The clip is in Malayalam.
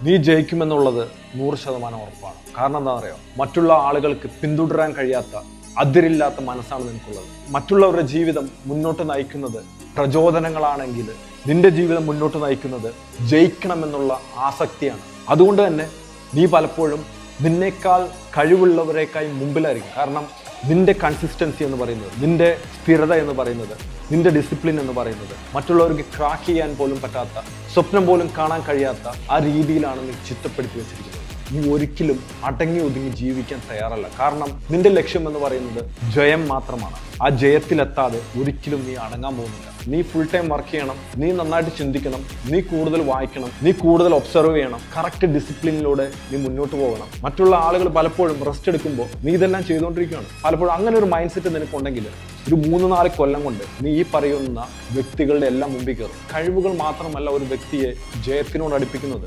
നീ ജയിക്കുമെന്നുള്ളത് 100% ഉറപ്പാണ്. കാരണം എന്താ പറയുക, മറ്റുള്ള ആളുകൾക്ക് പിന്തുടരാൻ കഴിയാത്ത അതിരില്ലാത്ത മനസ്സാണ് നിനക്കുള്ളത്. മറ്റുള്ളവരുടെ ജീവിതം മുന്നോട്ട് നയിക്കുന്നത് പ്രചോദനങ്ങളാണെങ്കിൽ നിന്റെ ജീവിതം മുന്നോട്ട് നയിക്കുന്നത് ജയിക്കണമെന്നുള്ള ആസക്തിയാണ്. അതുകൊണ്ട് തന്നെ നീ പലപ്പോഴും നിന്നേക്കാൾ കഴിവുള്ളവരെക്കായി മുമ്പിലായിരിക്കും. കാരണം നിന്റെ കൺസിസ്റ്റൻസി എന്ന് പറയുന്നത്, നിന്റെ സ്ഥിരത എന്ന് പറയുന്നത്, നിന്റെ ഡിസിപ്ലിൻ എന്ന് പറയുന്നത് മറ്റുള്ളവർക്ക് ക്രാക്ക് ചെയ്യാൻ പോലും പറ്റാത്ത, സ്വപ്നം പോലും കാണാൻ കഴിയാത്ത ആ രീതിയിലാണ് നീ ചിട്ടപ്പെടുത്തി വെച്ചിരിക്കുന്നത്. നീ ഒരിക്കലും അടങ്ങി ഒതുങ്ങി ജീവിക്കാൻ തയ്യാറല്ല. കാരണം നിന്റെ ലക്ഷ്യം എന്ന് പറയുന്നത് ജയം മാത്രമാണ്. ആ ജയത്തിലെത്താതെ ഒരിക്കലും നീ അടങ്ങാൻ പോകുന്നില്ല. നീ ഫുൾ ടൈം വർക്ക് ചെയ്യണം, നീ നന്നായിട്ട് ചിന്തിക്കണം, നീ കൂടുതൽ വായിക്കണം, നീ കൂടുതൽ ഒബ്സർവ് ചെയ്യണം, കറക്റ്റ് ഡിസിപ്ലിനിലൂടെ നീ മുന്നോട്ട് പോകണം. മറ്റുള്ള ആളുകൾ പലപ്പോഴും റെസ്റ്റ് എടുക്കുമ്പോൾ നീ ഇതെല്ലാം ചെയ്തുകൊണ്ടിരിക്കുകയാണ്. പലപ്പോഴും അങ്ങനെ ഒരു മൈൻഡ് സെറ്റ് നിനക്കുണ്ടെങ്കിൽ ഒരു 3-4 കൊല്ലം കൊണ്ട് നീ ഈ പറയുന്ന വ്യക്തികളുടെ എല്ലാം മുമ്പിൽ കയറും. കഴിവുകൾ മാത്രമല്ല ഒരു വ്യക്തിയെ ജയത്തിനോട് അടുപ്പിക്കുന്നത്.